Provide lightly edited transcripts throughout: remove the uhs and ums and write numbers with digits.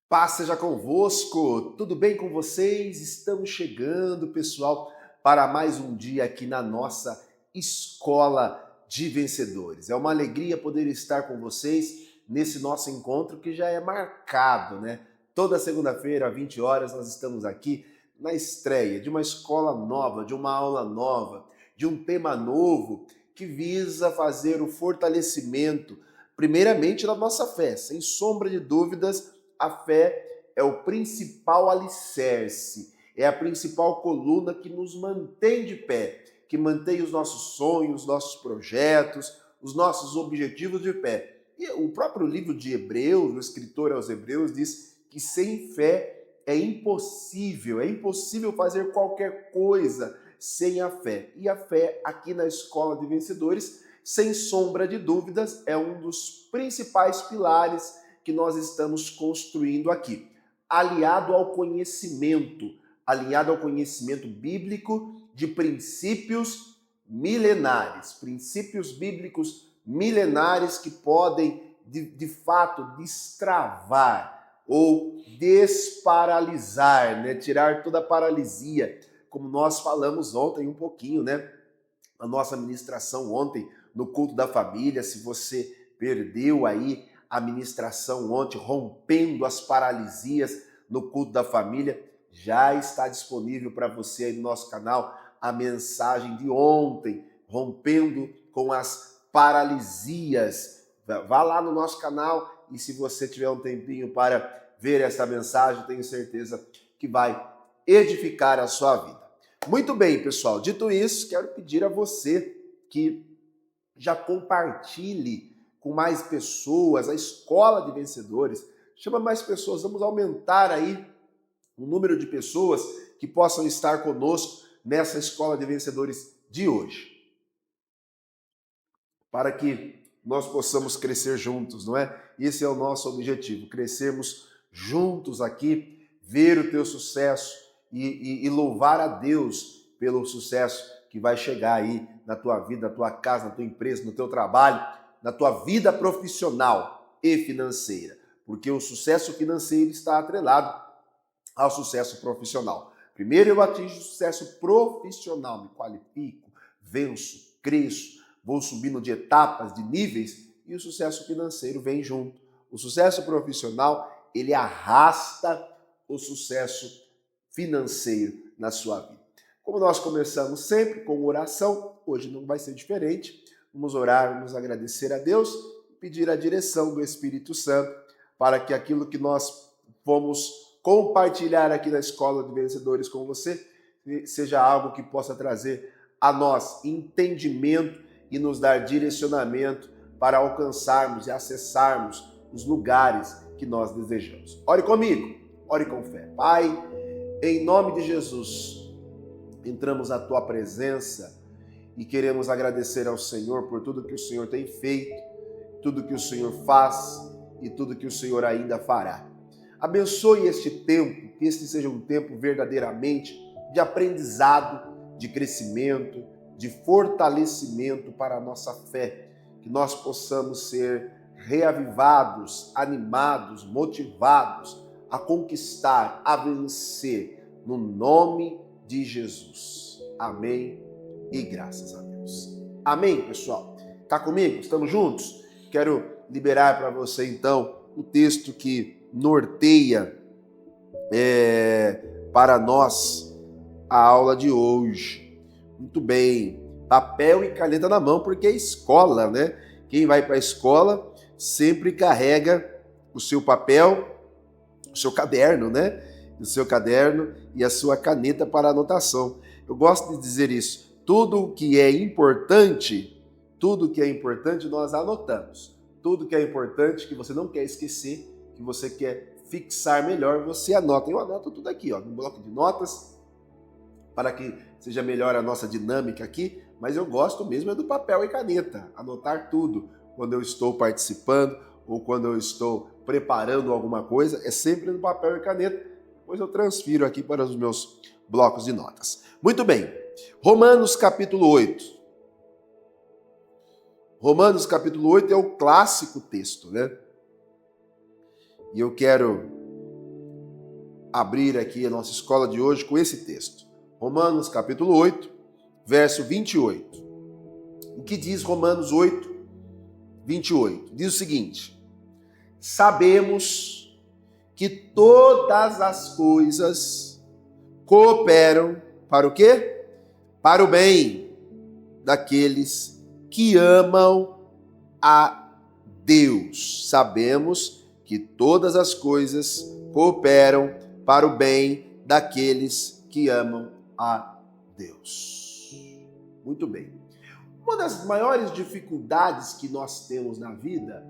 Paz seja convosco, tudo bem com vocês? Estamos chegando, pessoal, para mais um dia aqui na nossa Escola de Vencedores. É uma alegria poder estar com vocês nesse nosso encontro que já é marcado, né? Toda segunda-feira, às 20 horas, nós estamos aqui na estreia de uma escola nova, de uma aula nova, de um tema novo que visa fazer o fortalecimento, primeiramente, da nossa fé, sem sombra de dúvidas. A fé é o principal alicerce, é a principal coluna que nos mantém de pé, que mantém os nossos sonhos, nossos projetos, os nossos objetivos de pé. E o próprio livro de Hebreus, o escritor aos Hebreus, diz que sem fé é impossível fazer qualquer coisa sem a fé. E a fé, aqui na Escola de Vencedores, sem sombra de dúvidas, é um dos principais pilares que nós estamos construindo aqui, alinhado ao conhecimento bíblico de princípios bíblicos milenares que podem, de fato, destravar ou desparalisar, né? Tirar toda a paralisia, como nós falamos ontem um pouquinho, né? A nossa ministração ontem no culto da família. Se você perdeu aí a ministração ontem, rompendo as paralisias no culto da família, já está disponível para você aí no nosso canal a mensagem de ontem, rompendo com as paralisias. Vá lá no nosso canal e se você tiver um tempinho para ver essa mensagem, tenho certeza que vai edificar a sua vida. Muito bem, pessoal. Dito isso, quero pedir a você que já compartilhe com mais pessoas a Escola de Vencedores. Chama mais pessoas, vamos aumentar aí o número de pessoas que possam estar conosco nessa Escola de Vencedores de hoje, para que nós possamos crescer juntos, não é? Esse é o nosso objetivo, crescermos juntos aqui, ver o teu sucesso e louvar a Deus pelo sucesso que vai chegar aí na tua vida, na tua casa, na tua empresa, no teu trabalho, na tua vida profissional e financeira, porque o sucesso financeiro está atrelado ao sucesso profissional. Primeiro eu atinjo o sucesso profissional, me qualifico, venço, cresço, vou subindo de etapas, de níveis, e o sucesso financeiro vem junto. O sucesso profissional, ele arrasta o sucesso financeiro na sua vida. Como nós começamos sempre com oração, hoje não vai ser diferente. Vamos orar, vamos agradecer a Deus e pedir a direção do Espírito Santo para que aquilo que nós fomos compartilhar aqui na Escola de Vencedores com você seja algo que possa trazer a nós entendimento e nos dar direcionamento para alcançarmos e acessarmos os lugares que nós desejamos. Ore comigo, ore com fé. Pai, em nome de Jesus, entramos à tua presença e queremos agradecer ao Senhor por tudo que o Senhor tem feito, tudo que o Senhor faz e tudo que o Senhor ainda fará. Abençoe este tempo, que este seja um tempo verdadeiramente de aprendizado, de crescimento, de fortalecimento para a nossa fé, que nós possamos ser reavivados, animados, motivados a conquistar, a vencer, no nome de Jesus. Amém e graças a Deus. Amém, pessoal? Tá comigo? Estamos juntos? Quero liberar para você, então, o texto que norteia para nós a aula de hoje. Muito bem, papel e caneta na mão, porque é escola, né? Quem vai para a escola sempre carrega o seu papel, o seu caderno, né? O seu caderno e a sua caneta para anotação. Eu gosto de dizer isso. Tudo que é importante nós anotamos. Tudo que é importante, que você não quer esquecer, que você quer fixar melhor, você anota. Eu anoto tudo aqui, ó, no bloco de notas, para que seja melhor a nossa dinâmica aqui, mas eu gosto mesmo é do papel e caneta, anotar tudo. Quando eu estou participando ou quando eu estou preparando alguma coisa, é sempre no papel e caneta, depois eu transfiro aqui para os meus blocos de notas. Muito bem, Romanos capítulo 8. Romanos capítulo 8 é o clássico texto, né? E eu quero abrir aqui a nossa escola de hoje com esse texto. Romanos capítulo 8, verso 28. O que diz Romanos 8, 28? Diz o seguinte: sabemos que todas as coisas cooperam para o quê? Para o bem daqueles que amam a Deus. Sabemos que todas as coisas cooperam para o bem daqueles que amam a Deus. Muito bem. Uma das maiores dificuldades que nós temos na vida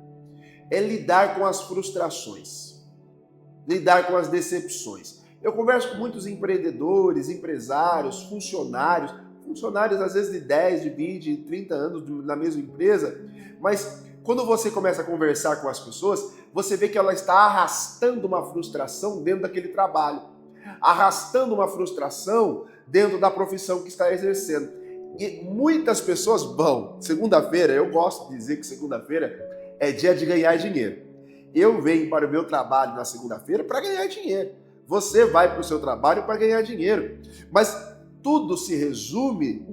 é lidar com as frustrações, lidar com as decepções. Eu converso com muitos empreendedores, empresários, funcionários às vezes de 10, de 20, de 30 anos na mesma empresa, mas quando você começa a conversar com as pessoas, você vê que ela está arrastando uma frustração dentro daquele trabalho, arrastando uma frustração dentro da profissão que está exercendo. E muitas pessoas vão, segunda-feira, eu gosto de dizer que segunda-feira é dia de ganhar dinheiro. Eu venho para o meu trabalho na segunda-feira para ganhar dinheiro. Você vai para o seu trabalho para ganhar dinheiro. Mas tudo se resume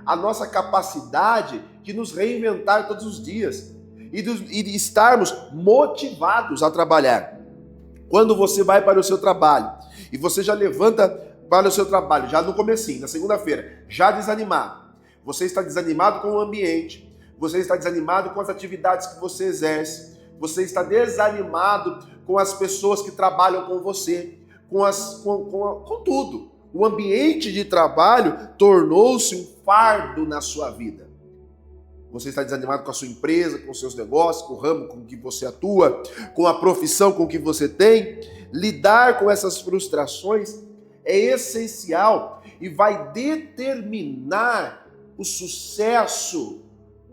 à nossa capacidade de nos reinventar todos os dias e de estarmos motivados a trabalhar. Quando você vai para o seu trabalho e você já levanta para o seu trabalho, já no comecinho, na segunda-feira, já desanimado, você está desanimado com o ambiente, você está desanimado com as atividades que você exerce, você está desanimado com as pessoas que trabalham com você, com tudo. O ambiente de trabalho tornou-se um fardo na sua vida. Você está desanimado com a sua empresa, com os seus negócios, com o ramo com que você atua, com a profissão com que você tem. Lidar com essas frustrações é essencial e vai determinar o sucesso,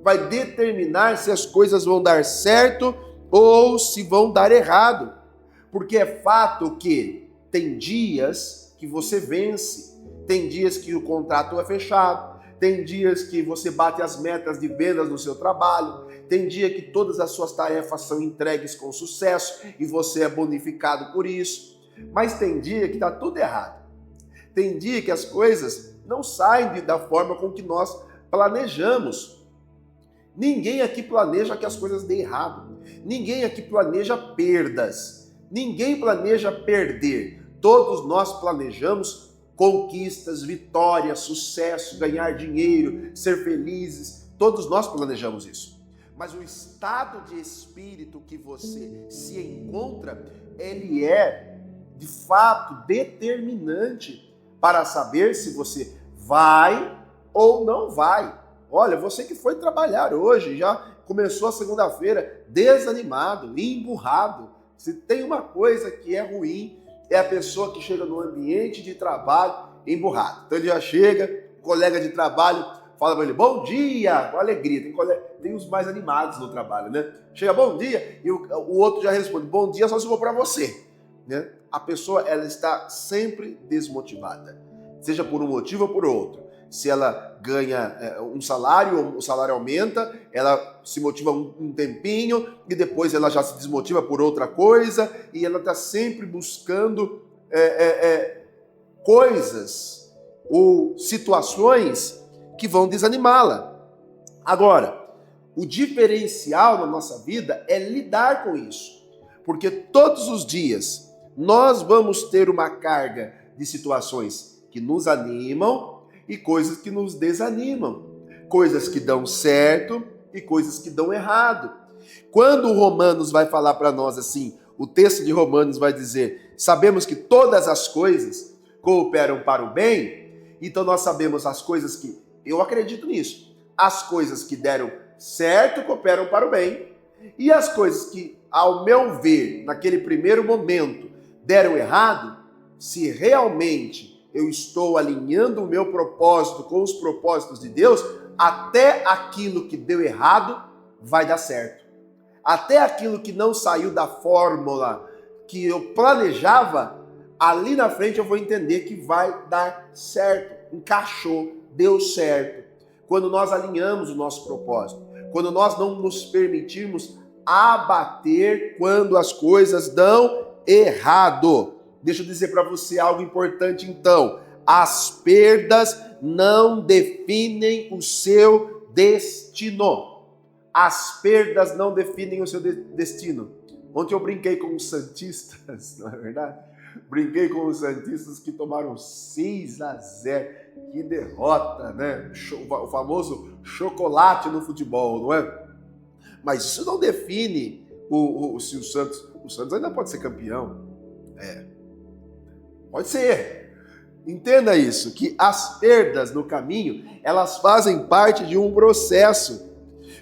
vai determinar se as coisas vão dar certo ou se vão dar errado. Porque é fato que tem dias que você vence, tem dias que o contrato é fechado, tem dias que você bate as metas de vendas no seu trabalho, tem dia que todas as suas tarefas são entregues com sucesso e você é bonificado por isso, mas tem dia que está tudo errado. Tem dia que as coisas não saem da forma com que nós planejamos. Ninguém aqui planeja que as coisas dêem errado. Ninguém aqui planeja perdas. Ninguém planeja perder. Todos nós planejamos conquistas, vitórias, sucesso, ganhar dinheiro, ser felizes. Todos nós planejamos isso. Mas o estado de espírito que você se encontra, ele é, de fato, determinante para saber se você vai ou não vai. Olha, você que foi trabalhar hoje, já começou a segunda-feira desanimado, emburrado. Se tem uma coisa que é ruim, é a pessoa que chega no ambiente de trabalho emburrado. Então ele já chega, o colega de trabalho fala para ele, bom dia, com alegria. Tem os mais animados no trabalho, né? Chega, bom dia, e o outro já responde, bom dia, só se for para você. Né? A pessoa, ela está sempre desmotivada, seja por um motivo ou por outro. Se ela ganha um salário, o salário aumenta, ela se motiva um tempinho e depois ela já se desmotiva por outra coisa e ela está sempre buscando coisas ou situações que vão desanimá-la. Agora, o diferencial na nossa vida é lidar com isso, porque todos os dias nós vamos ter uma carga de situações que nos animam e coisas que nos desanimam, coisas que dão certo e coisas que dão errado. Quando o Romanos vai falar para nós assim, o texto de Romanos vai dizer, sabemos que todas as coisas cooperam para o bem, então nós sabemos as coisas que, eu acredito nisso, as coisas que deram certo cooperam para o bem, e as coisas que, ao meu ver, naquele primeiro momento, deram errado, se realmente eu estou alinhando o meu propósito com os propósitos de Deus, até aquilo que deu errado vai dar certo. Até aquilo que não saiu da fórmula que eu planejava, ali na frente eu vou entender que vai dar certo. Encaixou, deu certo. Quando nós alinhamos o nosso propósito, quando nós não nos permitirmos abater quando as coisas dão errado. Deixa eu dizer para você algo importante então. As perdas não definem o seu destino. As perdas não definem o seu destino. Ontem eu brinquei com os santistas, não é verdade? Brinquei com os santistas que tomaram 6-0. Que derrota, né? O famoso chocolate no futebol, não é? Mas isso não define se o Santos ainda pode ser campeão. Pode ser. Entenda isso, que as perdas no caminho, elas fazem parte de um processo.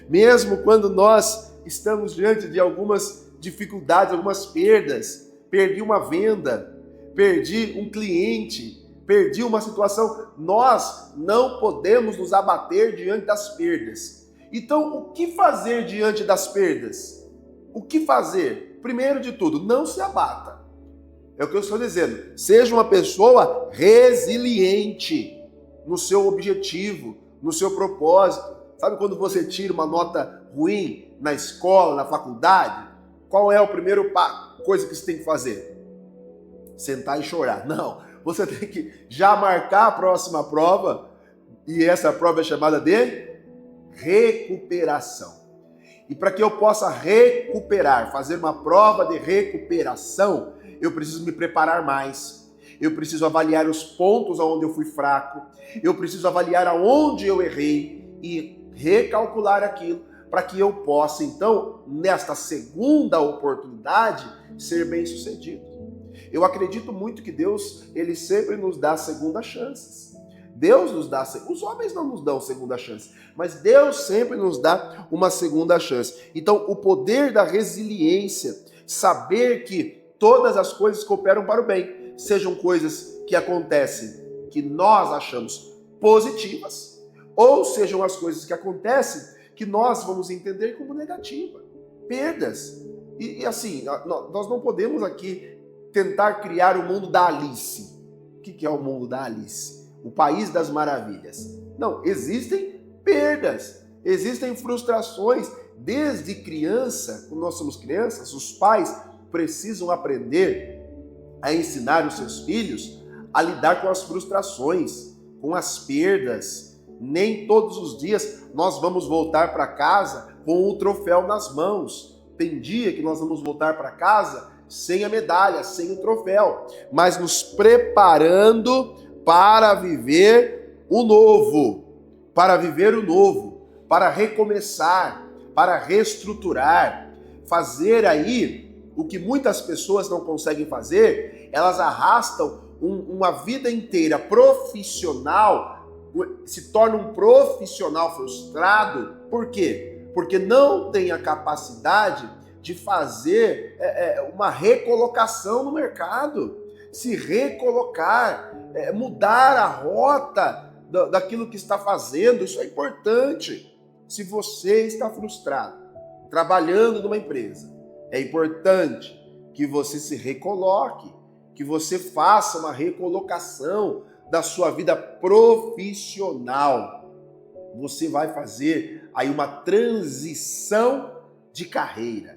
Mesmo quando nós estamos diante de algumas dificuldades, algumas perdas, perdi uma venda, perdi um cliente, perdi uma situação, nós não podemos nos abater diante das perdas. Então, o que fazer diante das perdas? O que fazer? Primeiro de tudo, não se abata. É o que eu estou dizendo. Seja uma pessoa resiliente no seu objetivo, no seu propósito. Sabe quando você tira uma nota ruim na escola, na faculdade? Qual é a primeira coisa que você tem que fazer? Sentar e chorar. Não. Você tem que já marcar a próxima prova, e essa prova é chamada de recuperação. E para que eu possa recuperar, fazer uma prova de recuperação, eu preciso me preparar mais. Eu preciso avaliar os pontos onde eu fui fraco. Eu preciso avaliar aonde eu errei e recalcular aquilo para que eu possa, então, nesta segunda oportunidade, ser bem-sucedido. Eu acredito muito que Deus, ele sempre nos dá segunda chances. Deus nos dá, os homens não nos dão segunda chance, mas Deus sempre nos dá uma segunda chance. Então, o poder da resiliência, saber que todas as coisas cooperam para o bem, sejam coisas que acontecem que nós achamos positivas, ou sejam as coisas que acontecem que nós vamos entender como negativa, perdas. E assim, nós não podemos aqui tentar criar o mundo da Alice. O que é o mundo da Alice? O país das maravilhas. Não, existem perdas, existem frustrações. Desde criança, quando nós somos crianças, os pais precisam aprender a ensinar os seus filhos a lidar com as frustrações, com as perdas. Nem todos os dias nós vamos voltar para casa com o troféu nas mãos. Tem dia que nós vamos voltar para casa sem a medalha, sem o troféu, mas nos preparando para viver o novo, para recomeçar, para reestruturar, fazer aí o que muitas pessoas não conseguem fazer. Elas arrastam uma vida inteira profissional, se torna um profissional frustrado. Por quê? Porque não tem a capacidade de fazer uma recolocação no mercado, se recolocar, mudar a rota daquilo que está fazendo. Isso é importante. Se você está frustrado, trabalhando numa empresa, é importante que você se recoloque, que você faça uma recolocação da sua vida profissional. Você vai fazer aí uma transição de carreira.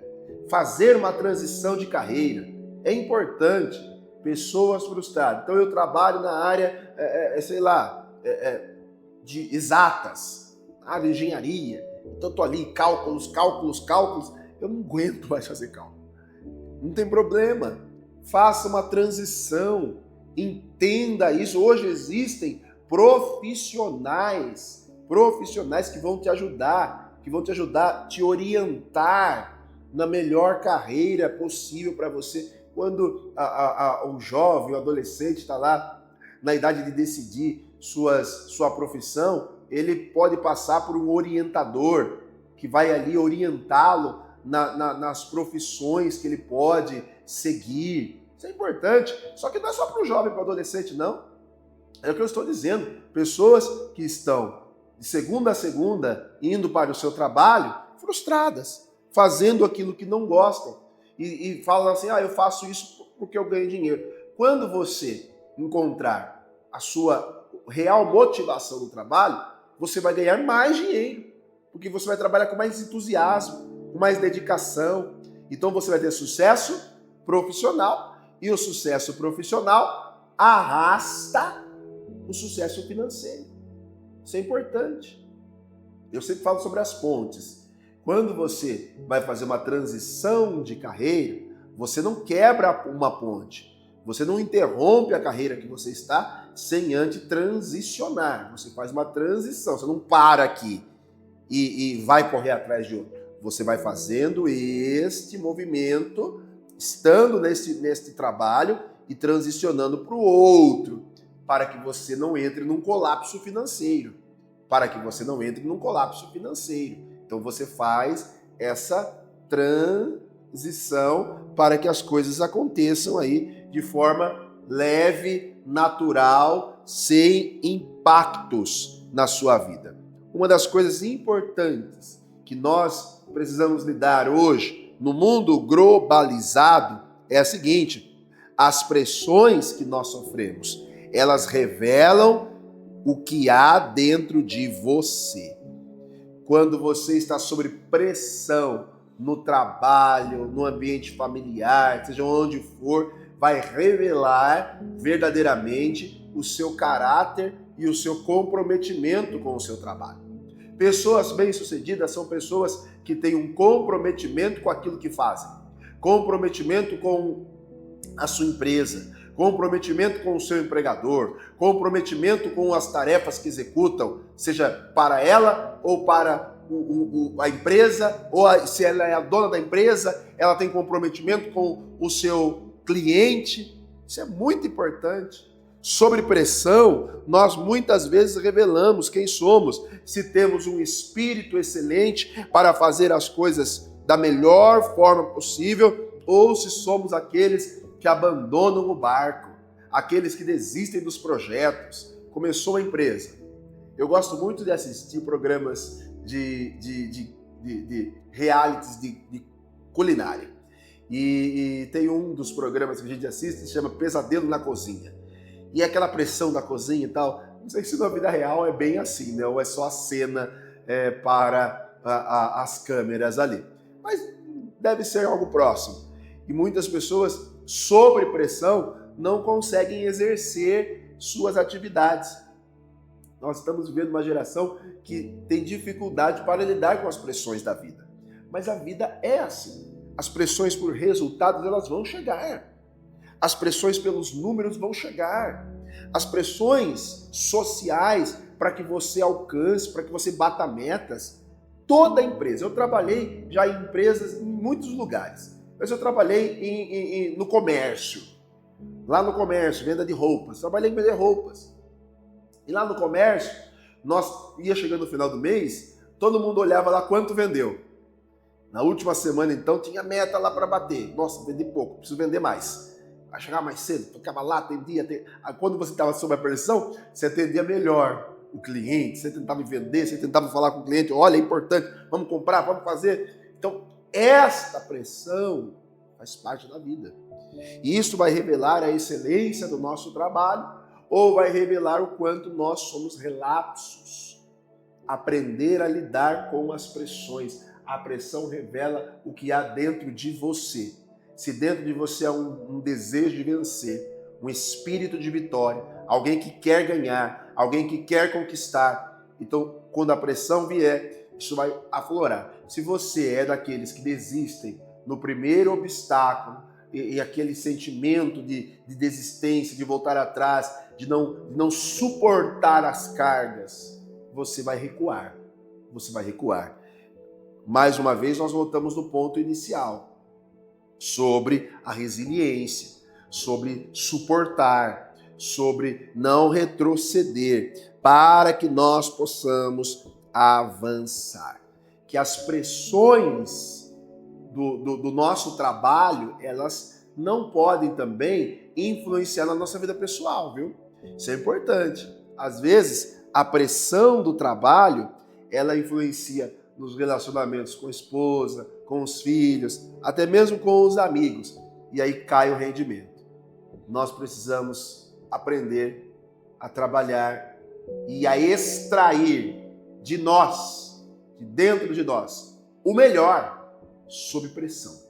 Fazer uma transição de carreira é importante. Pessoas frustradas. Então eu trabalho na área, de exatas, na área de engenharia. Então eu estou ali, cálculos. Eu não aguento mais fazer cálculo. Não tem problema. Faça uma transição. Entenda isso. Hoje existem profissionais que vão te ajudar, te orientar na melhor carreira possível para você. Quando o jovem, o adolescente está lá na idade de decidir sua profissão, ele pode passar por um orientador que vai ali orientá-lo nas profissões que ele pode seguir. Isso é importante. Só que não é só para o jovem, para o adolescente, não. É o que eu estou dizendo. Pessoas que estão de segunda a segunda indo para o seu trabalho frustradas, fazendo aquilo que não gostam. E falam assim, eu faço isso porque eu ganho dinheiro. Quando você encontrar a sua real motivação no trabalho, você vai ganhar mais dinheiro, porque você vai trabalhar com mais entusiasmo, com mais dedicação. Então você vai ter sucesso profissional, e o sucesso profissional arrasta o sucesso financeiro. Isso é importante. Eu sempre falo sobre as pontes. Quando você vai fazer uma transição de carreira, você não quebra uma ponte. Você não interrompe a carreira que você está sem antes transicionar. Você faz uma transição, você não para aqui e vai correr atrás de outro. Você vai fazendo este movimento, estando neste trabalho e transicionando para o outro, para que você não entre num colapso financeiro. Então você faz essa transição para que as coisas aconteçam aí de forma leve, natural, sem impactos na sua vida. Uma das coisas importantes que nós precisamos lidar hoje no mundo globalizado é a seguinte: as pressões que nós sofremos, elas revelam o que há dentro de você. Quando você está sob pressão no trabalho, no ambiente familiar, seja onde for, vai revelar verdadeiramente o seu caráter e o seu comprometimento com o seu trabalho. Pessoas bem-sucedidas são pessoas que têm um comprometimento com aquilo que fazem, comprometimento com a sua empresa, comprometimento com o seu empregador, comprometimento com as tarefas que executam, seja para ela ou para a empresa, ou se ela é a dona da empresa, ela tem comprometimento com o seu cliente. Isso é muito importante. Sob pressão, nós muitas vezes revelamos quem somos, se temos um espírito excelente para fazer as coisas da melhor forma possível, ou se somos aqueles que abandonam o barco, aqueles que desistem dos projetos. Começou a empresa. Eu gosto muito de assistir programas de realities de culinária. E tem um dos programas que a gente assiste que se chama Pesadelo na Cozinha. E aquela pressão da cozinha e tal. Não sei se na vida real é bem assim, né? Ou é só a cena para as câmeras ali. Mas deve ser algo próximo. E muitas pessoas, sob pressão, não conseguem exercer suas atividades. Nós estamos vivendo uma geração que tem dificuldade para lidar com as pressões da vida. Mas a vida é assim. As pressões por resultados, elas vão chegar. As pressões pelos números vão chegar. As pressões sociais para que você alcance, para que você bata metas. Toda empresa. Eu trabalhei já em empresas em muitos lugares. Mas eu trabalhei no comércio. Lá no comércio, venda de roupas. Trabalhei em vender roupas. E lá no comércio, nós ia chegando no final do mês, todo mundo olhava lá quanto vendeu. Na última semana, então, tinha meta lá para bater. Nossa, vendi pouco, preciso vender mais. Vai chegar mais cedo, ficava lá, atendia. Quando você estava sob a pressão, você atendia melhor o cliente, você tentava vender, você tentava falar com o cliente, olha, é importante, vamos comprar, vamos fazer. Então, esta pressão faz parte da vida. E isso vai revelar a excelência do nosso trabalho ou vai revelar o quanto nós somos relapsos. Aprender a lidar com as pressões. A pressão revela o que há dentro de você. Se dentro de você há um desejo de vencer, um espírito de vitória, alguém que quer ganhar, alguém que quer conquistar, então quando a pressão vier, isso vai aflorar. Se você é daqueles que desistem no primeiro obstáculo e aquele sentimento de desistência, de voltar atrás, de não suportar as cargas, você vai recuar. Você vai recuar. Mais uma vez, nós voltamos no ponto inicial, sobre a resiliência, sobre suportar, sobre não retroceder, para que nós possamos avançar. Que as pressões do nosso trabalho, elas não podem também influenciar na nossa vida pessoal, viu? Isso é importante. Às vezes, a pressão do trabalho, ela influencia nos relacionamentos com a esposa, com os filhos, até mesmo com os amigos. E aí cai o rendimento. Nós precisamos aprender a trabalhar e a extrair de nós, de dentro de nós, o melhor sob pressão.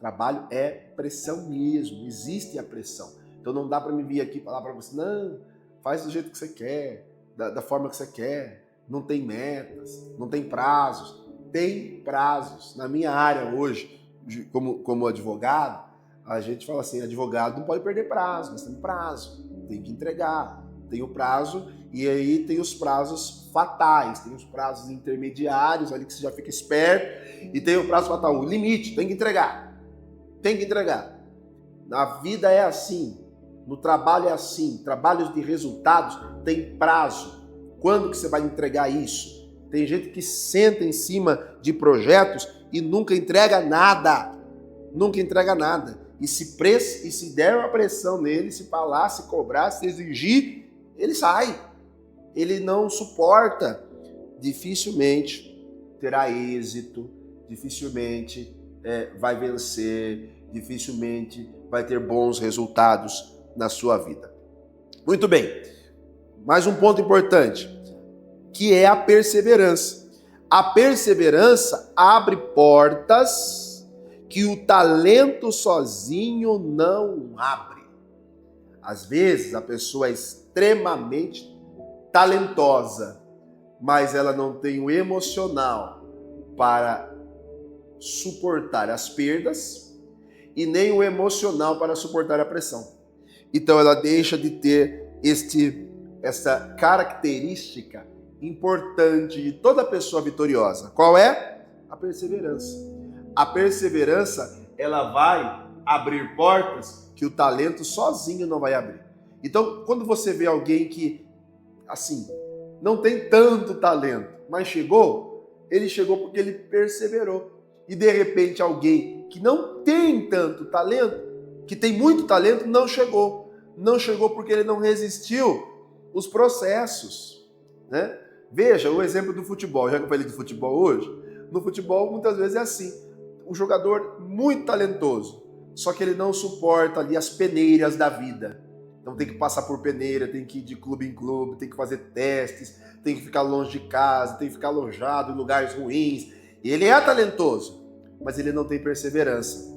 Trabalho é pressão mesmo, existe a pressão. Então não dá para me vir aqui falar para você, não, faz do jeito que você quer, da forma que você quer, não tem metas, não tem prazos. Tem prazos. Na minha área hoje, como advogado, a gente fala assim, advogado não pode perder prazo, nós temos prazo, tem que entregar, tem o prazo, e aí tem os prazos fatais, tem os prazos intermediários, ali que você já fica esperto, e tem o prazo fatal, o limite, tem que entregar. Tem que entregar. Na vida é assim, no trabalho é assim, trabalhos de resultados tem prazo. Quando que você vai entregar isso? Tem gente que senta em cima de projetos e nunca entrega nada. Nunca entrega nada. E se der uma pressão nele, se falar, se cobrar, se exigir, ele sai. Ele não suporta. Dificilmente terá êxito, dificilmente vai vencer, dificilmente vai ter bons resultados na sua vida. Muito bem. Mais um ponto importante, que é a perseverança. A perseverança abre portas que o talento sozinho não abre. Às vezes a pessoa é extremamente talentosa, mas ela não tem o emocional para suportar as perdas e nem o emocional para suportar a pressão. Então ela deixa de ter essa característica importante de toda pessoa vitoriosa. Qual é? A perseverança. A perseverança, ela vai abrir portas que o talento sozinho não vai abrir. Então, quando você vê alguém que, assim, não tem tanto talento, mas ele chegou porque ele perseverou. E de repente alguém que não tem tanto talento, que tem muito talento, não chegou. Não chegou porque ele não resistiu os processos, né? Veja o exemplo do futebol. Já que eu falei de futebol hoje, no futebol muitas vezes é assim. Um jogador muito talentoso, só que ele não suporta ali as peneiras da vida. Então tem que passar por peneira, tem que ir de clube em clube, tem que fazer testes, tem que ficar longe de casa, tem que ficar alojado em lugares ruins. E ele é talentoso, mas ele não tem perseverança.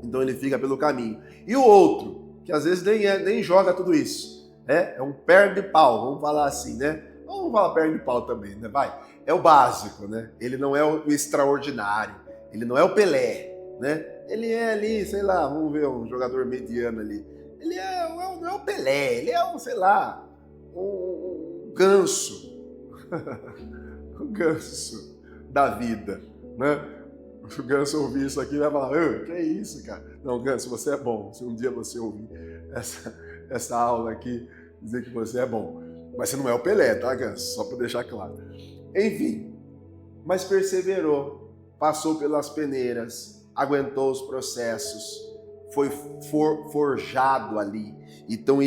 Então ele fica pelo caminho. E o outro, que às vezes nem joga tudo isso, né? É um perna de pau, vamos falar assim, né? Vamos falar perna de pau também, né? Vai. É o básico, né? Ele não é o extraordinário, ele não é o Pelé, né? Ele é ali, sei lá, vamos ver um jogador mediano ali. Ele não é o Pelé, ele é sei lá, um ganso. O ganso da vida, né? O Ganso ouvir isso aqui vai falar, que é isso, cara? Não, Ganso, você é bom. Se um dia você ouvir essa aula aqui, dizer que você é bom. Mas você não é o Pelé, tá, Ganso? Só para deixar claro. Enfim, mas perseverou, passou pelas peneiras, aguentou os processos, foi forjado ali. Então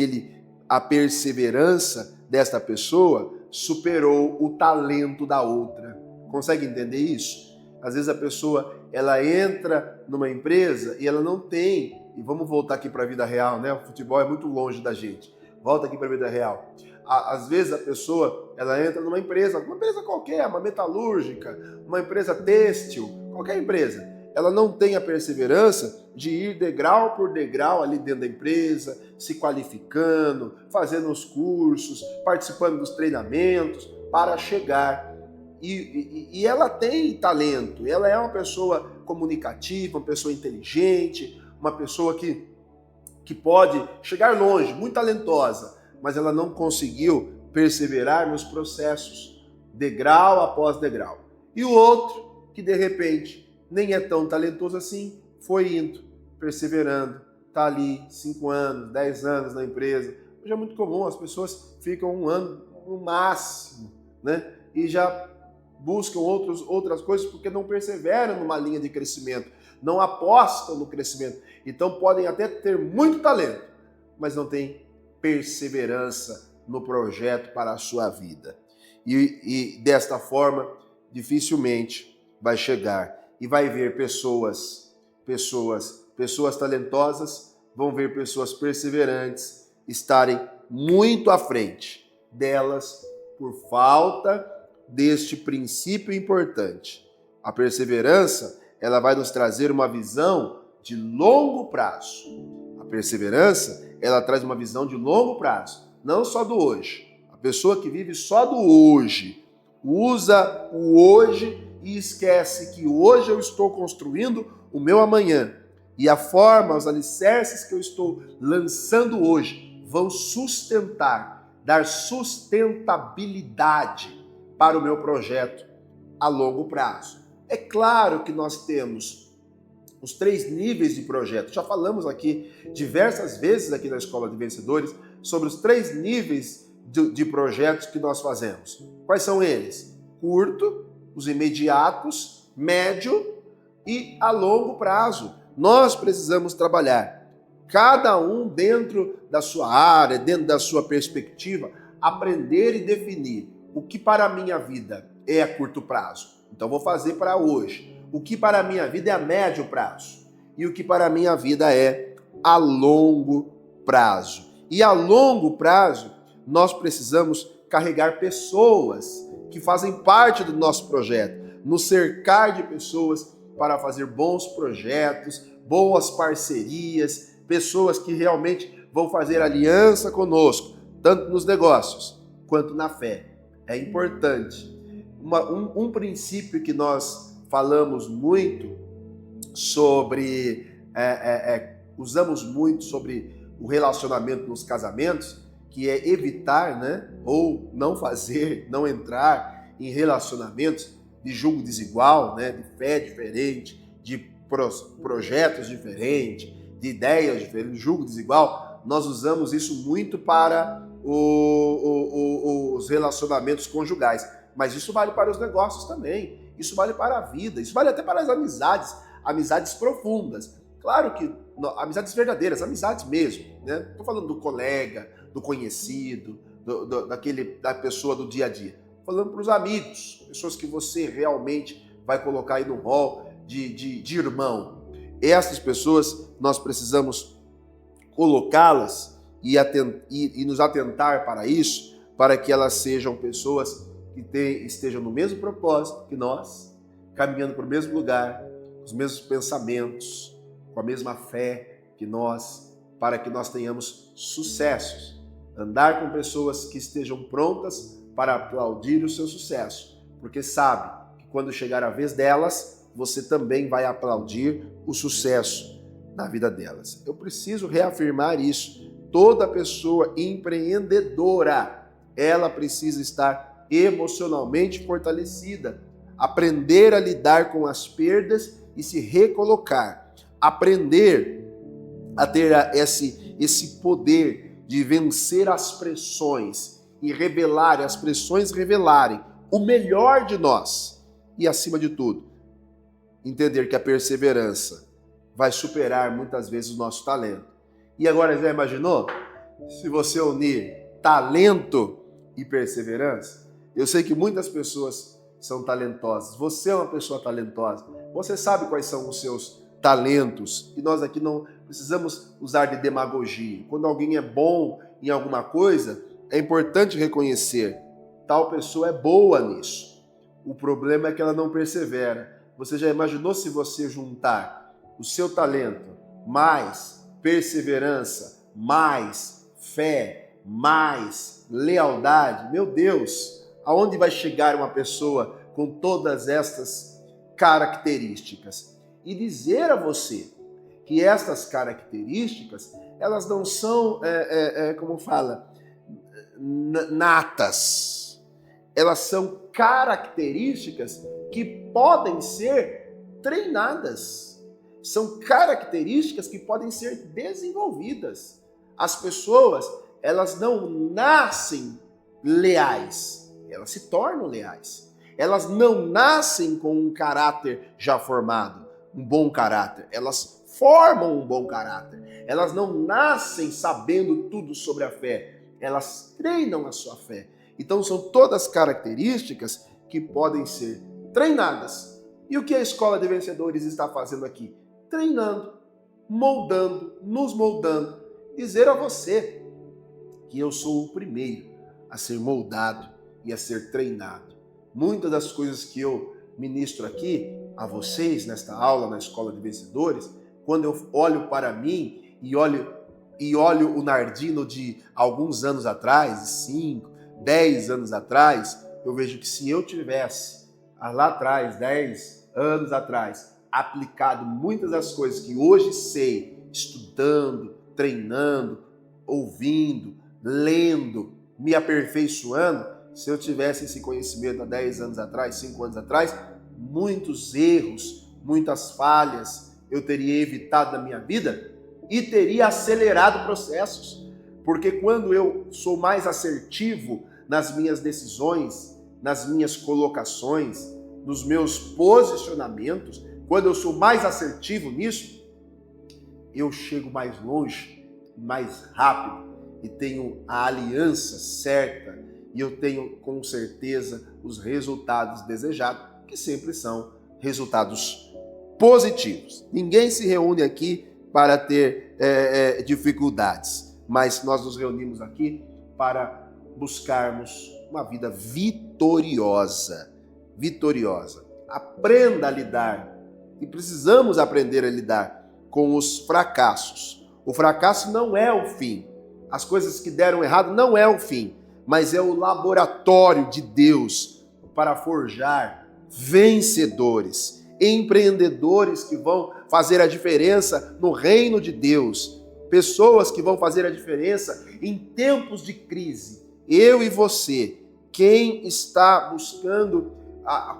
a perseverança desta pessoa superou o talento da outra. Consegue entender isso? Às vezes a pessoa, ela entra numa empresa e ela não tem, e vamos voltar aqui para a vida real, né? O futebol é muito longe da gente. Volta aqui para a vida real. Às vezes a pessoa, ela entra numa empresa qualquer, uma metalúrgica, uma empresa têxtil, qualquer empresa. Ela não tem a perseverança de ir degrau por degrau ali dentro da empresa, se qualificando, fazendo os cursos, participando dos treinamentos para chegar. E ela tem talento, ela é uma pessoa comunicativa, uma pessoa inteligente, uma pessoa que pode chegar longe, muito talentosa, mas ela não conseguiu perseverar nos processos, degrau após degrau. E o outro, que de repente nem é tão talentoso assim, foi indo, perseverando, está ali 5 anos, 10 anos na empresa. Hoje é muito comum, as pessoas ficam 1 ano no máximo, né? E já buscam outras coisas porque não perseveram numa linha de crescimento, não apostam no crescimento. Então podem até ter muito talento, mas não têm perseverança no projeto para a sua vida. E desta forma, dificilmente vai chegar. E vai ver pessoas talentosas, vão ver pessoas perseverantes estarem muito à frente delas por falta deste princípio importante. A perseverança, ela vai nos trazer uma visão de longo prazo. A perseverança, ela traz uma visão de longo prazo, não só do hoje. A pessoa que vive só do hoje, usa o hoje e esquece que hoje eu estou construindo o meu amanhã. E a forma, os alicerces que eu estou lançando hoje vão sustentar, dar sustentabilidade para o meu projeto a longo prazo. É claro que nós temos os 3 níveis de projeto. Já falamos aqui diversas vezes aqui na Escola de Vencedores sobre os 3 níveis de projetos que nós fazemos. Quais são eles? Curto, os imediatos, médio e a longo prazo. Nós precisamos trabalhar, cada um dentro da sua área, dentro da sua perspectiva, aprender e definir o que para a minha vida é a curto prazo. Então vou fazer para hoje. O que para a minha vida é a médio prazo. E o que para a minha vida é a longo prazo. E a longo prazo, nós precisamos carregar pessoas que fazem parte do nosso projeto, nos cercar de pessoas para fazer bons projetos, boas parcerias, pessoas que realmente vão fazer aliança conosco, tanto nos negócios quanto na fé. É importante. Um princípio que nós falamos muito sobre, usamos muito sobre o relacionamento nos casamentos, que é evitar, né, ou não fazer, não entrar em relacionamentos de julgo desigual, né, de fé diferente, de projetos diferentes, de ideias diferentes, julgo desigual. Nós usamos isso muito para os relacionamentos conjugais, mas isso vale para os negócios também, isso vale para a vida, isso vale até para as amizades, amizades profundas. Claro que amizades verdadeiras, amizades mesmo, né? Estou falando do colega, do conhecido, da pessoa do dia a dia. Falando para os amigos, pessoas que você realmente vai colocar aí no rol de irmão. Essas pessoas, nós precisamos colocá-las e nos atentar para isso, para que elas sejam pessoas que estejam no mesmo propósito que nós, caminhando para o mesmo lugar, os mesmos pensamentos, com a mesma fé que nós, para que nós tenhamos sucessos. Andar com pessoas que estejam prontas para aplaudir o seu sucesso, porque sabe que quando chegar a vez delas, você também vai aplaudir o sucesso na vida delas. Eu preciso reafirmar isso. Toda pessoa empreendedora, ela precisa estar emocionalmente fortalecida, aprender a lidar com as perdas e se recolocar, aprender a ter esse poder de vencer as pressões e as pressões revelarem o melhor de nós e, acima de tudo, entender que a perseverança vai superar muitas vezes o nosso talento. E agora, já imaginou? Se você unir talento e perseverança? Eu sei que muitas pessoas são talentosas. Você é uma pessoa talentosa. Você sabe quais são os seus talentos. E nós aqui não precisamos usar de demagogia. Quando alguém é bom em alguma coisa, é importante reconhecer. Tal pessoa é boa nisso. O problema é que ela não persevera. Você já imaginou se você juntar o seu talento mais perseverança, mais fé, mais lealdade? Meu Deus, aonde vai chegar uma pessoa com todas estas características? E dizer a você que estas características, elas não são, como fala, natas. Elas são características que podem ser treinadas. São características que podem ser desenvolvidas. As pessoas, elas não nascem leais, elas se tornam leais. Elas não nascem com um caráter já formado, um bom caráter. Elas formam um bom caráter. Elas não nascem sabendo tudo sobre a fé. Elas treinam a sua fé. Então são todas características que podem ser treinadas. E o que a Escola de Vencedores está fazendo aqui? Treinando, moldando, nos moldando. Dizer a você que eu sou o primeiro a ser moldado e a ser treinado. Muitas das coisas que eu ministro aqui a vocês nesta aula na Escola de Vencedores quando eu olho para mim e olho o Nardino de alguns anos atrás, 5, 10 anos atrás, eu vejo que se eu tivesse lá atrás, 10 anos atrás, aplicado muitas das coisas que hoje sei, estudando, treinando, ouvindo, lendo, me aperfeiçoando, se eu tivesse esse conhecimento há 10 anos atrás, 5 anos atrás, muitos erros, muitas falhas eu teria evitado da minha vida e teria acelerado processos. Porque quando eu sou mais assertivo nas minhas decisões, nas minhas colocações, nos meus posicionamentos, quando eu sou mais assertivo nisso, eu chego mais longe, mais rápido e tenho a aliança certa e eu tenho com certeza os resultados desejados, que sempre são resultados positivos. Ninguém se reúne aqui para ter dificuldades, mas nós nos reunimos aqui para buscarmos uma vida vitoriosa. Vitoriosa. Aprenda a lidar, e precisamos aprender a lidar com os fracassos. O fracasso não é o fim. As coisas que deram errado não é o fim, mas é o laboratório de Deus para forjar vencedores, empreendedores que vão fazer a diferença no reino de Deus, pessoas que vão fazer a diferença em tempos de crise. Eu e você, quem está buscando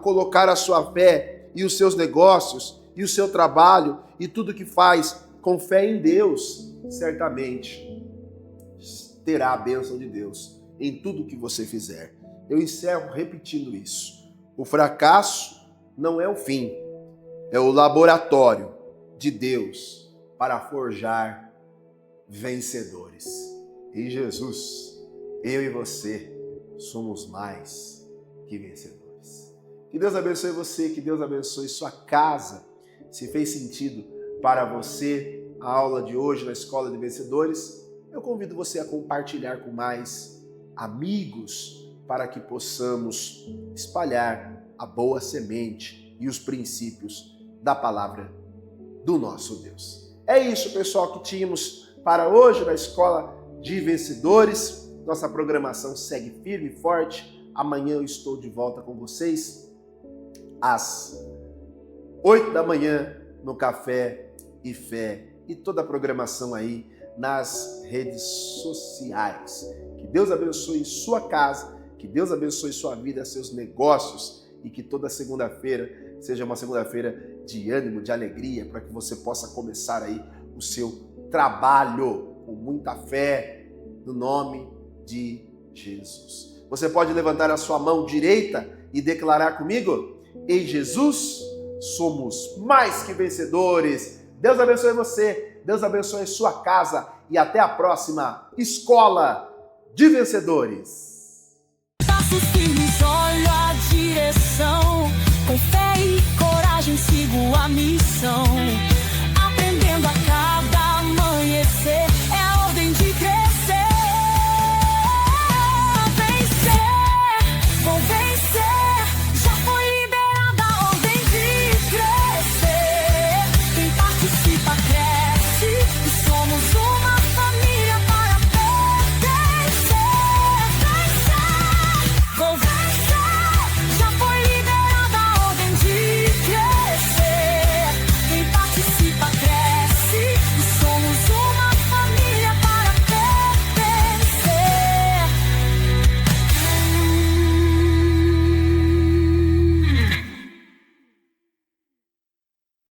colocar a sua fé e os seus negócios e o seu trabalho e tudo que faz com fé em Deus, certamente terá a bênção de Deus em tudo que você fizer. Eu encerro repetindo isso. O fracasso não é o fim, é o laboratório de Deus para forjar vencedores. Em Jesus, eu e você somos mais que vencedores. Que Deus abençoe você, que Deus abençoe sua casa. Se fez sentido para você a aula de hoje na Escola de Vencedores, eu convido você a compartilhar com mais amigos para que possamos espalhar a boa semente e os princípios da palavra do nosso Deus. É isso, pessoal, que tínhamos para hoje na Escola de Vencedores. Nossa programação segue firme e forte. Amanhã eu estou de volta com vocês às 8 da manhã no Café e Fé e toda a programação aí nas redes sociais. Que Deus abençoe sua casa, que Deus abençoe sua vida, seus negócios e que toda segunda-feira seja uma segunda-feira de ânimo, de alegria, para que você possa começar aí o seu trabalho com muita fé no nome de Jesus. Você pode levantar a sua mão direita e declarar comigo: em Jesus somos mais que vencedores. Deus abençoe você, Deus abençoe sua casa e até a próxima Escola de Vencedores. Passos firmes, olho a direção, com fé e coragem sigo a missão.